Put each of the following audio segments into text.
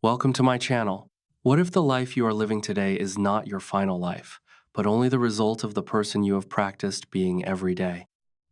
Welcome to my channel. What if the life you are living today is not your final life, but only the result of the person you have practiced being every day?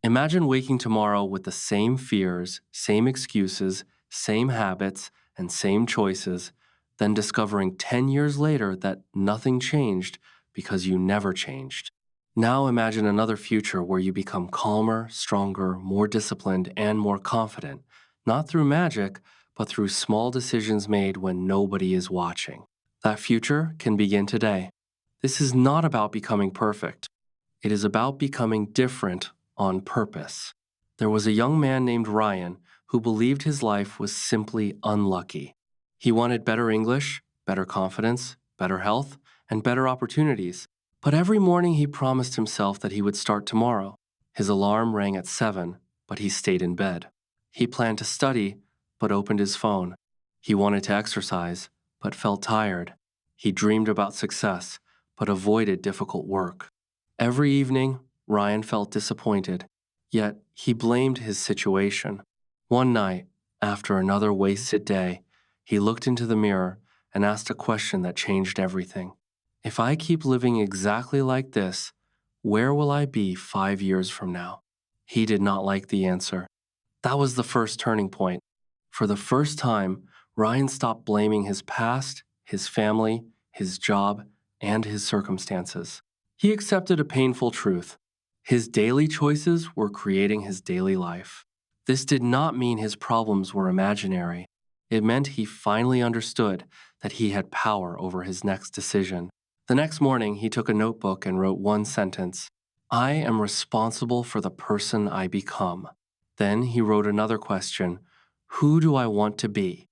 Imagine waking tomorrow with the same fears, same excuses, same habits, and same choices, then discovering 10 years later that nothing changed because you never changed. Now imagine another future where you become calmer, stronger, more disciplined, and more confident, not through magic, but through small decisions made when nobody is watching. That future can begin today. This is not about becoming perfect. It is about becoming different on purpose. There was a young man named Ryan who believed his life was simply unlucky. He wanted better English, better confidence, better health, and better opportunities. But every morning he promised himself that he would start tomorrow. His alarm rang at 7, but he stayed in bed. He planned to study, but opened his phone. He wanted to exercise, but felt tired. He dreamed about success, but avoided difficult work. Every evening, Ryan felt disappointed, yet he blamed his situation. One night, after another wasted day, he looked into the mirror and asked a question that changed everything. If I keep living exactly like this, where will I be 5 years from now? He did not like the answer. That was the first turning point. For the first time, Ryan stopped blaming his past, his family, his job, and his circumstances. He accepted a painful truth. His daily choices were creating his daily life. This did not mean his problems were imaginary. It meant he finally understood that he had power over his next decision. The next morning, he took a notebook and wrote one sentence: I am responsible for the person I become. Then he wrote another question: who do I want to be?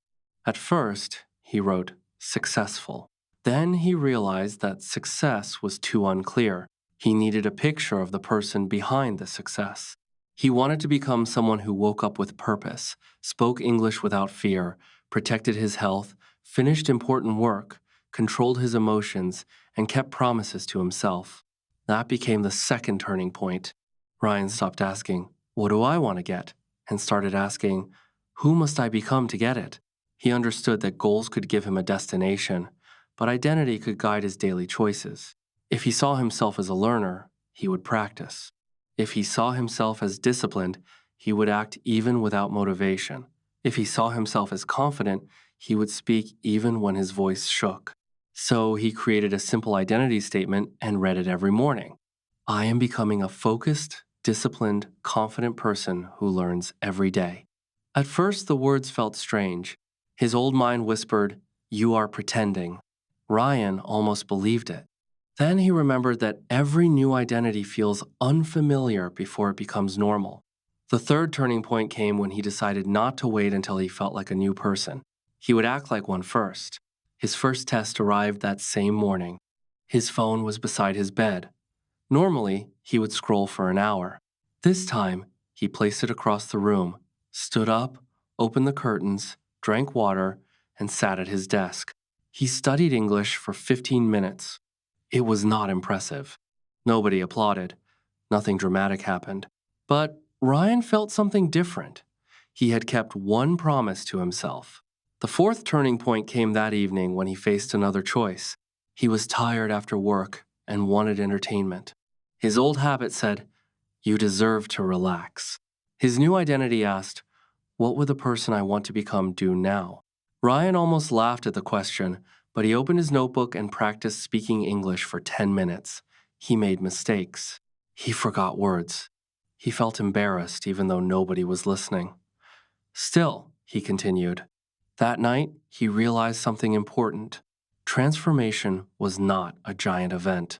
At first, he wrote successful. Then he realized that success was too unclear. He needed a picture of the person behind the success. He wanted to become someone who woke up with purpose, spoke English without fear, protected his health, finished important work, controlled his emotions, and kept promises to himself. That became the second turning point. Ryan stopped asking, what do I want to get? And started asking, who must I become to get it? He understood that goals could give him a destination, but identity could guide his daily choices. If he saw himself as a learner, he would practice. If he saw himself as disciplined, he would act even without motivation. If he saw himself as confident, he would speak even when his voice shook. So he created a simple identity statement and read it every morning. I am becoming a focused, disciplined, confident person who learns every day. At first, the words felt strange. His old mind whispered, you are pretending. Ryan almost believed it. Then he remembered that every new identity feels unfamiliar before it becomes normal. The third turning point came when he decided not to wait until he felt like a new person. He would act like one first. His first test arrived that same morning. His phone was beside his bed. Normally, he would scroll for an hour. This time, he placed it across the room, stood up, opened the curtains, drank water, and sat at his desk. He studied English for 15 minutes. It was not impressive. Nobody applauded. Nothing dramatic happened. But Ryan felt something different. He had kept one promise to himself. The fourth turning point came that evening when he faced another choice. He was tired after work and wanted entertainment. His old habit said, you deserve to relax. His new identity asked, what would the person I want to become do now? Ryan almost laughed at the question, but he opened his notebook and practiced speaking English for 10 minutes. He made mistakes. He forgot words. He felt embarrassed even though nobody was listening. Still, he continued. That night, he realized something important. Transformation was not a giant event.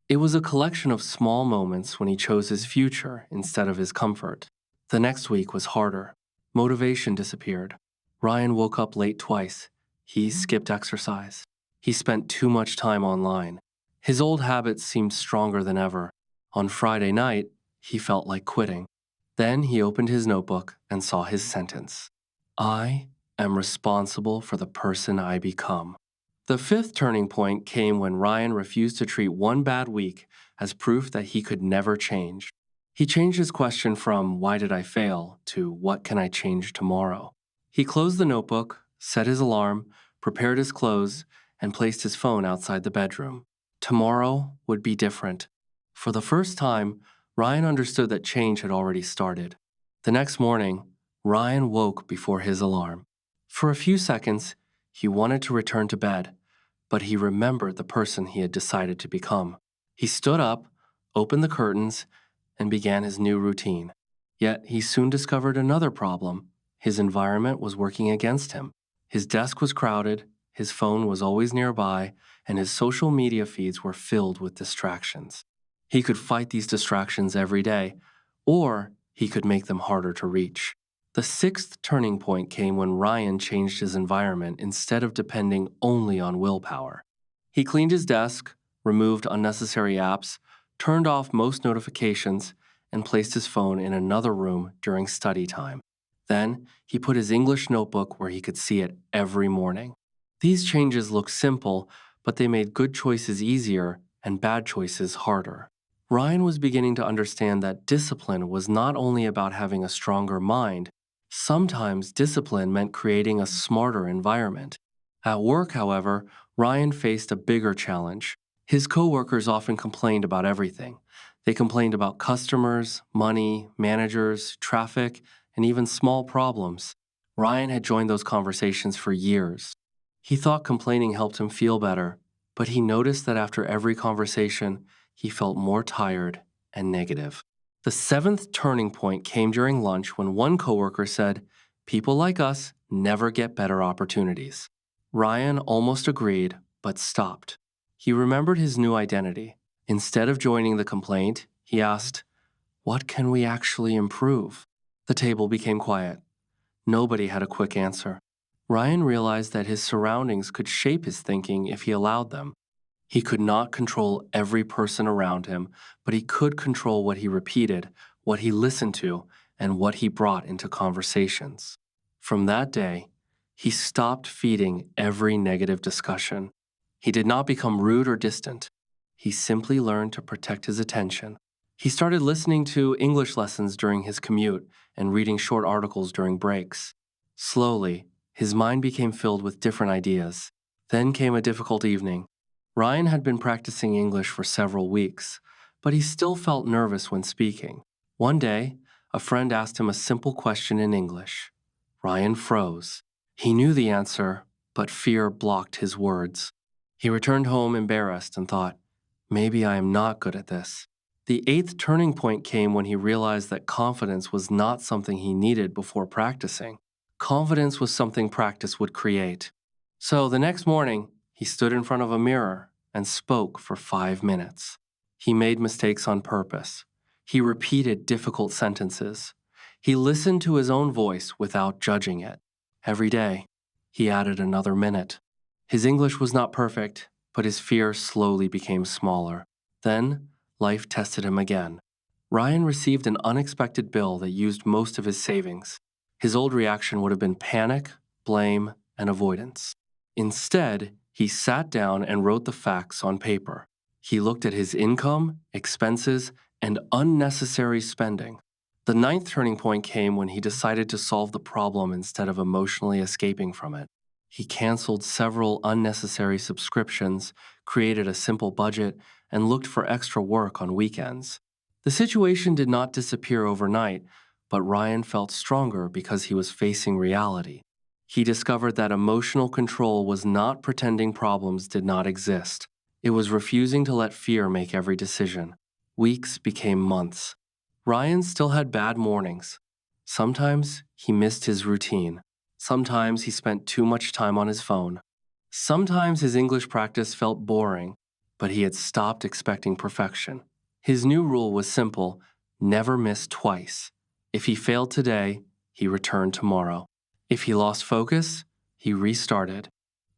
It was a collection of small moments when he chose his future instead of his comfort. The next week was harder. Motivation disappeared. Ryan woke up late twice. He skipped exercise. He spent too much time online. His old habits seemed stronger than ever. On Friday night, he felt like quitting. Then he opened his notebook and saw his sentence. I am responsible for the person I become. The fifth turning point came when Ryan refused to treat one bad week as proof that he could never change. He changed his question from why did I fail to what can I change tomorrow? He closed the notebook, set his alarm, prepared his clothes, and placed his phone outside the bedroom. Tomorrow would be different. For the first time, Ryan understood that change had already started. The next morning, Ryan woke before his alarm. For a few seconds, he wanted to return to bed, but he remembered the person he had decided to become. He stood up, opened the curtains, and began his new routine. Yet he soon discovered another problem. His environment was working against him. His desk was crowded, his phone was always nearby, and his social media feeds were filled with distractions. He could fight these distractions every day, or he could make them harder to reach. The sixth turning point came when Ryan changed his environment instead of depending only on willpower. He cleaned his desk, removed unnecessary apps, turned off most notifications, and placed his phone in another room during study time. Then, he put his English notebook where he could see it every morning. These changes look simple, but they made good choices easier and bad choices harder. Ryan was beginning to understand that discipline was not only about having a stronger mind. Sometimes discipline meant creating a smarter environment. At work, however, Ryan faced a bigger challenge. His coworkers often complained about everything. They complained about customers, money, managers, traffic, and even small problems. Ryan had joined those conversations for years. He thought complaining helped him feel better, but he noticed that after every conversation, he felt more tired and negative. The seventh turning point came during lunch when one coworker said, "People like us never get better opportunities." Ryan almost agreed, but stopped. He remembered his new identity. Instead of joining the complaint, he asked, "What can we actually improve?" The table became quiet. Nobody had a quick answer. Ryan realized that his surroundings could shape his thinking if he allowed them. He could not control every person around him, but he could control what he repeated, what he listened to, and what he brought into conversations. From that day, he stopped feeding every negative discussion. He did not become rude or distant. He simply learned to protect his attention. He started listening to English lessons during his commute and reading short articles during breaks. Slowly, his mind became filled with different ideas. Then came a difficult evening. Ryan had been practicing English for several weeks, but he still felt nervous when speaking. One day, a friend asked him a simple question in English. Ryan froze. He knew the answer, but fear blocked his words. He returned home embarrassed and thought, "Maybe I am not good at this." The eighth turning point came when he realized that confidence was not something he needed before practicing. Confidence was something practice would create. So the next morning, he stood in front of a mirror and spoke for 5 minutes. He made mistakes on purpose. He repeated difficult sentences. He listened to his own voice without judging it. Every day, he added another minute. His English was not perfect, but his fear slowly became smaller. Then, life tested him again. Ryan received an unexpected bill that used most of his savings. His old reaction would have been panic, blame, and avoidance. Instead, he sat down and wrote the facts on paper. He looked at his income, expenses, and unnecessary spending. The ninth turning point came when he decided to solve the problem instead of emotionally escaping from it. He canceled several unnecessary subscriptions, created a simple budget, and looked for extra work on weekends. The situation did not disappear overnight, but Ryan felt stronger because he was facing reality. He discovered that emotional control was not pretending problems did not exist. It was refusing to let fear make every decision. Weeks became months. Ryan still had bad mornings. Sometimes he missed his routine. Sometimes he spent too much time on his phone. Sometimes his English practice felt boring, but he had stopped expecting perfection. His new rule was simple: never miss twice. If he failed today, he returned tomorrow. If he lost focus, he restarted.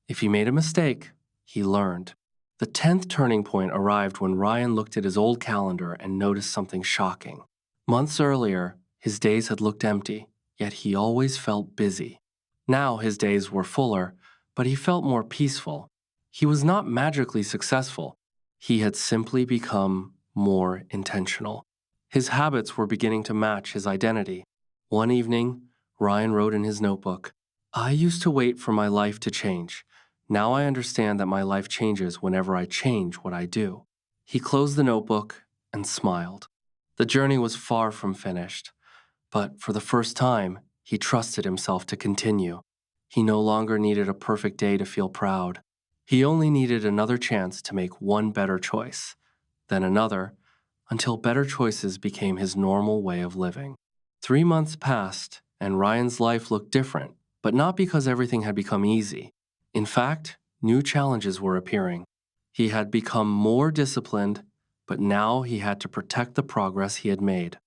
If he made a mistake, he learned. The 10th turning point arrived when Ryan looked at his old calendar and noticed something shocking. Months earlier, his days had looked empty, yet he always felt busy. Now his days were fuller, but he felt more peaceful. He was not magically successful. He had simply become more intentional. His habits were beginning to match his identity. One evening, Ryan wrote in his notebook, "I used to wait for my life to change, Now I understand that my life changes whenever I change what I do. He closed the notebook and smiled. The journey was far from finished, but for the first time, he trusted himself to continue. He no longer needed a perfect day to feel proud. He only needed another chance to make one better choice, then another, until better choices became his normal way of living. 3 months passed, and Ryan's life looked different, but not because everything had become easy. In fact, new challenges were appearing. He had become more disciplined, but now he had to protect the progress he had made.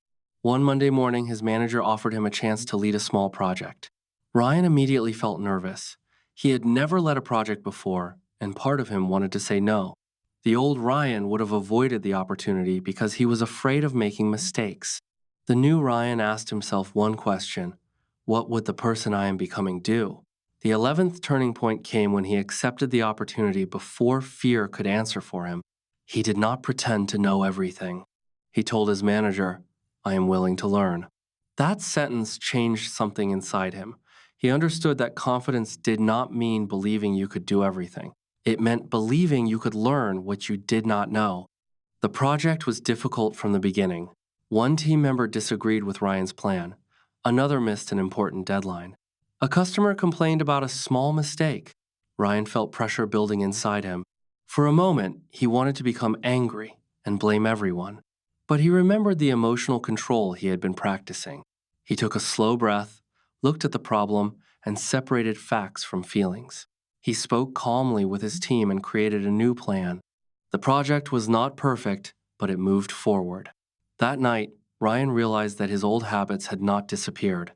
One Monday morning, his manager offered him a chance to lead a small project. Ryan immediately felt nervous. He had never led a project before, and part of him wanted to say no. The old Ryan would have avoided the opportunity because he was afraid of making mistakes. The new Ryan asked himself one question: what would the person I am becoming do? The 11th turning point came when he accepted the opportunity before fear could answer for him. He did not pretend to know everything. He told his manager, "I am willing to learn." That sentence changed something inside him. He understood that confidence did not mean believing you could do everything. It meant believing you could learn what you did not know. The project was difficult from the beginning. One team member disagreed with Ryan's plan. Another missed an important deadline. A customer complained about a small mistake. Ryan felt pressure building inside him. For a moment, he wanted to become angry and blame everyone. But he remembered the emotional control he had been practicing. He took a slow breath, looked at the problem, and separated facts from feelings. He spoke calmly with his team and created a new plan. The project was not perfect, but it moved forward. That night, Ryan realized that his old habits had not disappeared.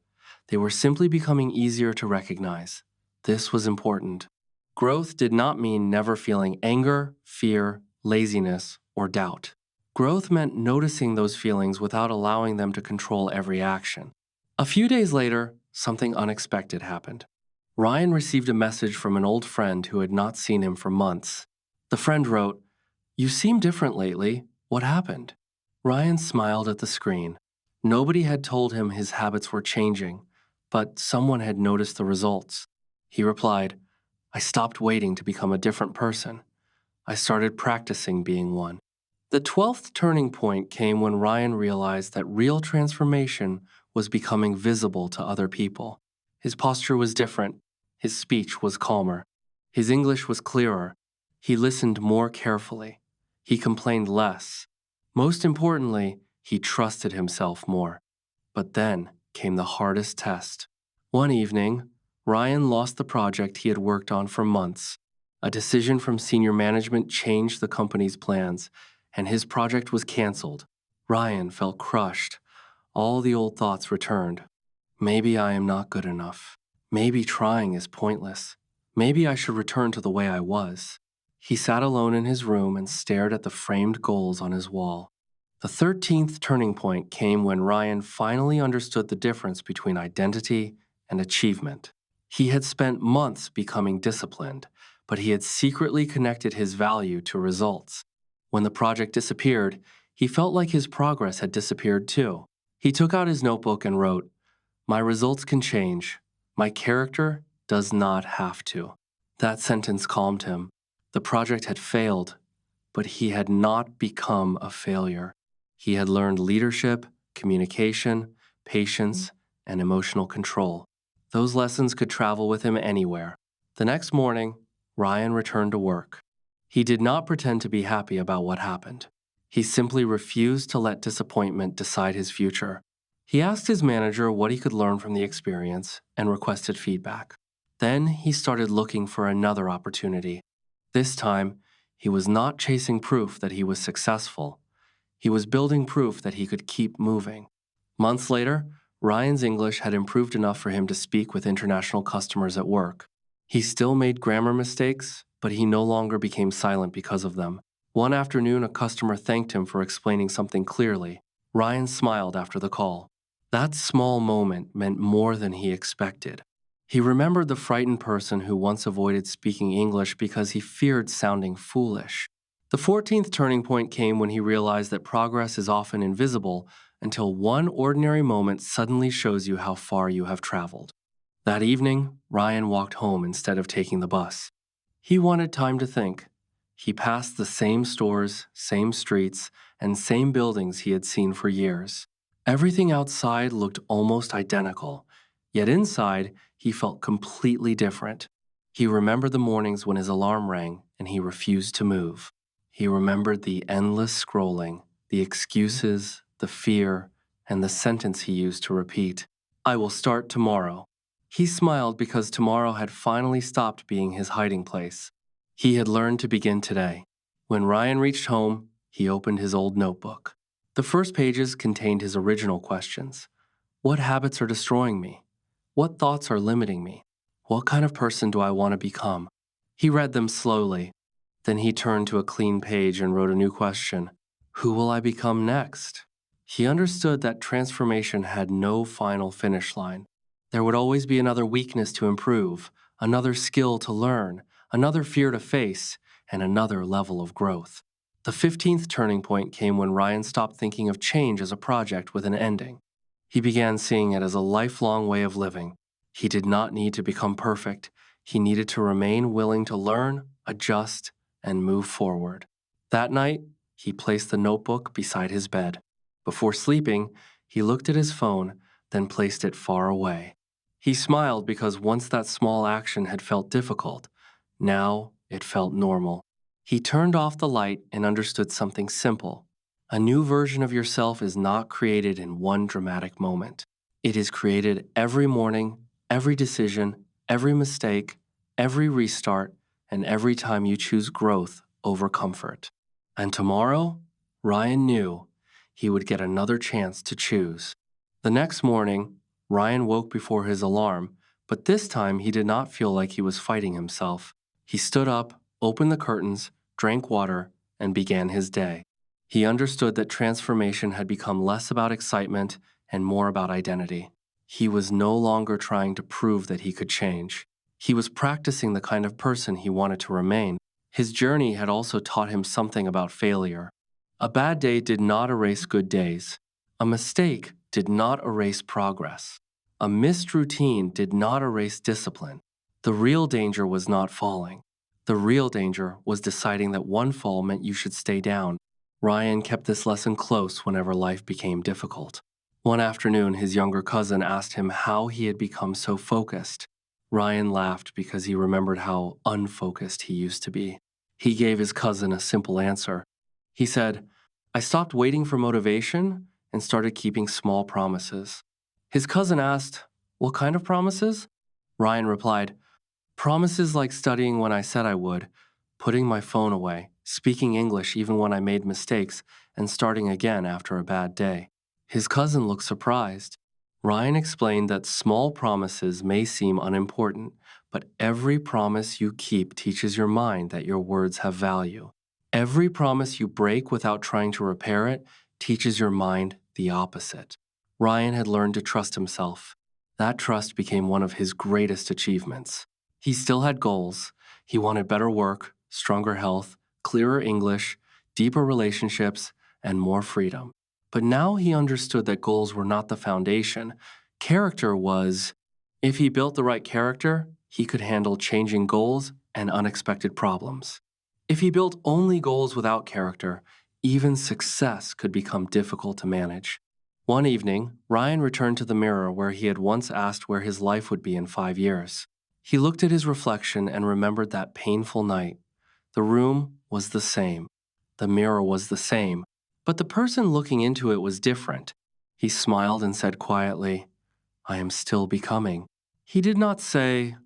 They were simply becoming easier to recognize. This was important. Growth did not mean never feeling anger, fear, laziness, or doubt. Growth meant noticing those feelings without allowing them to control every action. A few days later, something unexpected happened. Ryan received a message from an old friend who had not seen him for months. The friend wrote, "You seem different lately. What happened?" Ryan smiled at the screen. Nobody had told him his habits were changing, but someone had noticed the results. He replied, "I stopped waiting to become a different person. I started practicing being one." The 12th turning point came when Ryan realized that real transformation was becoming visible to other people. His posture was different. His speech was calmer. His English was clearer. He listened more carefully. He complained less. Most importantly, he trusted himself more. But then came the hardest test. One evening, Ryan lost the project he had worked on for months. A decision from senior management changed the company's plans, and his project was canceled. Ryan felt crushed. All the old thoughts returned. Maybe I am not good enough. Maybe trying is pointless. Maybe I should return to the way I was. He sat alone in his room and stared at the framed goals on his wall. The 13th turning point came when Ryan finally understood the difference between identity and achievement. He had spent months becoming disciplined, but he had secretly connected his value to results. When the project disappeared, he felt like his progress had disappeared too. He took out his notebook and wrote, "My results can change. My character does not have to." That sentence calmed him. The project had failed, but he had not become a failure. He had learned leadership, communication, patience, and emotional control. Those lessons could travel with him anywhere. The next morning, Ryan returned to work. He did not pretend to be happy about what happened. He simply refused to let disappointment decide his future. He asked his manager what he could learn from the experience and requested feedback. Then he started looking for another opportunity. This time, he was not chasing proof that he was successful. He was building proof that he could keep moving. Months later, Ryan's English had improved enough for him to speak with international customers at work. He still made grammar mistakes, but he no longer became silent because of them. One afternoon, a customer thanked him for explaining something clearly. Ryan smiled after the call. That small moment meant more than he expected. He remembered the frightened person who once avoided speaking English because he feared sounding foolish. The 14th turning point came when he realized that progress is often invisible until one ordinary moment suddenly shows you how far you have traveled. That evening, Ryan walked home instead of taking the bus. He wanted time to think. He passed the same stores, same streets, and same buildings he had seen for years. Everything outside looked almost identical, yet inside he felt completely different. He remembered the mornings when his alarm rang and he refused to move. He remembered the endless scrolling, the excuses, the fear, and the sentence he used to repeat, "I will start tomorrow." He smiled because tomorrow had finally stopped being his hiding place. He had learned to begin today. When Ryan reached home, he opened his old notebook. The first pages contained his original questions. What habits are destroying me? What thoughts are limiting me? What kind of person do I want to become? He read them slowly. Then he turned to a clean page and wrote a new question. Who will I become next? He understood that transformation had no final finish line. There would always be another weakness to improve, another skill to learn, another fear to face, and another level of growth. The 15th turning point came when Ryan stopped thinking of change as a project with an ending. He began seeing it as a lifelong way of living. He did not need to become perfect. He needed to remain willing to learn, adjust, and move forward. That night, he placed the notebook beside his bed. Before sleeping, he looked at his phone, then placed it far away. He smiled because once that small action had felt difficult, now it felt normal. He turned off the light and understood something simple. A new version of yourself is not created in one dramatic moment. It is created every morning, every decision, every mistake, every restart, and every time you choose growth over comfort. And tomorrow, Ryan knew he would get another chance to choose. The next morning, Ryan woke before his alarm, but this time he did not feel like he was fighting himself. He stood up, opened the curtains, drank water, and began his day. He understood that transformation had become less about excitement and more about identity. He was no longer trying to prove that he could change. He was practicing the kind of person he wanted to remain. His journey had also taught him something about failure. A bad day did not erase good days. A mistake did not erase progress. A missed routine did not erase discipline. The real danger was not falling. The real danger was deciding that one fall meant you should stay down. Ryan kept this lesson close whenever life became difficult. One afternoon, his younger cousin asked him how he had become so focused. Ryan laughed because he remembered how unfocused he used to be. He gave his cousin a simple answer. He said, "I stopped waiting for motivation and started keeping small promises." His cousin asked, "What kind of promises?" Ryan replied, "Promises like studying when I said I would, putting my phone away, speaking English even when I made mistakes, and starting again after a bad day." His cousin looked surprised. Ryan explained that small promises may seem unimportant, but every promise you keep teaches your mind that your words have value. Every promise you break without trying to repair it teaches your mind the opposite. Ryan had learned to trust himself. That trust became one of his greatest achievements. He still had goals. He wanted better work, stronger health, clearer English, deeper relationships, and more freedom. But now he understood that goals were not the foundation. Character was. If he built the right character, he could handle changing goals and unexpected problems. If he built only goals without character, even success could become difficult to manage. One evening, Ryan returned to the mirror where he had once asked where his life would be in 5 years. He looked at his reflection and remembered that painful night. The room was the same. The mirror was the same. But the person looking into it was different. He smiled and said quietly, "I am still becoming." He did not say,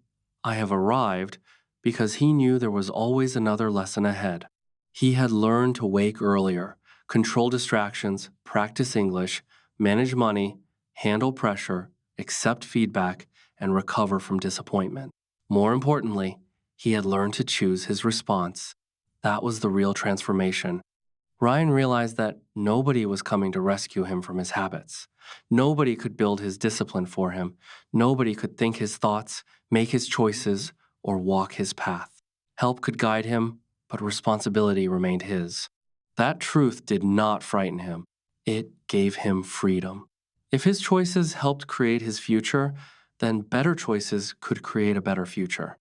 "I have arrived," because he knew there was always another lesson ahead. He had learned to wake earlier, control distractions, practice English, manage money, handle pressure, accept feedback, and recover from disappointment. More importantly, he had learned to choose his response. That was the real transformation. Ryan realized that nobody was coming to rescue him from his habits. Nobody could build his discipline for him. Nobody could think his thoughts, make his choices, or walk his path. Help could guide him, but responsibility remained his. That truth did not frighten him. It gave him freedom. If his choices helped create his future, then better choices could create a better future.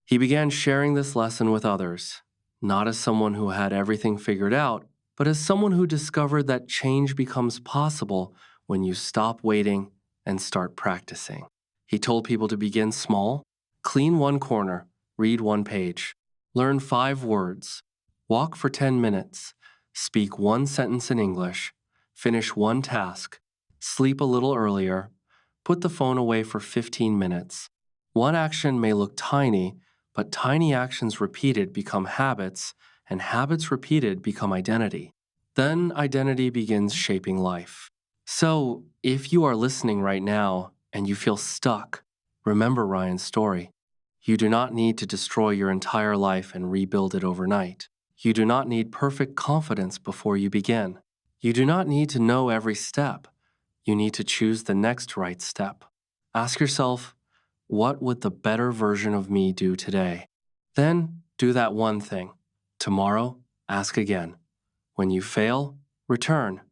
He began sharing this lesson with others, not as someone who had everything figured out, but as someone who discovered that change becomes possible when you stop waiting and start practicing. He told people to begin small, clean one corner, read one page, learn 5 words, walk for 10 minutes, speak one sentence in English, finish one task, sleep a little earlier, put the phone away for 15 minutes. One action may look tiny, but tiny actions repeated become habits, and habits repeated become identity. Then identity begins shaping life. So, if you are listening right now and you feel stuck, remember Ryan's story. You do not need to destroy your entire life and rebuild it overnight. You do not need perfect confidence before you begin. You do not need to know every step. You need to choose the next right step. Ask yourself, what would the better version of me do today? Then do that one thing. Tomorrow, ask again. When you fail, return.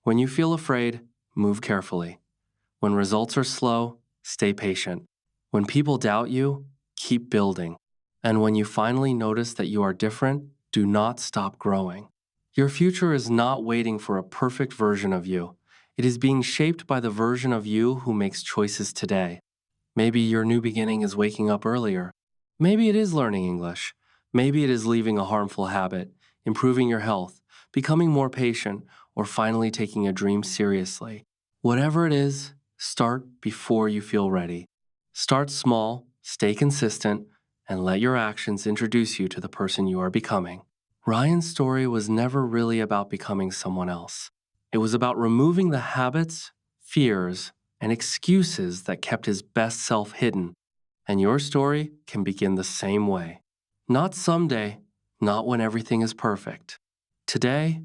When you feel afraid, move carefully. When results are slow, stay patient. When people doubt you, keep building. And when you finally notice that you are different, do not stop growing. Your future is not waiting for a perfect version of you. It is being shaped by the version of you who makes choices today. Maybe your new beginning is waking up earlier. Maybe it is learning English. Maybe it is leaving a harmful habit, improving your health, becoming more patient, or finally taking a dream seriously. Whatever it is, start before you feel ready. Start small, stay consistent, and let your actions introduce you to the person you are becoming. Ryan's story was never really about becoming someone else. It was about removing the habits, fears, and excuses that kept his best self hidden. And your story can begin the same way. Not someday, not when everything is perfect. Today,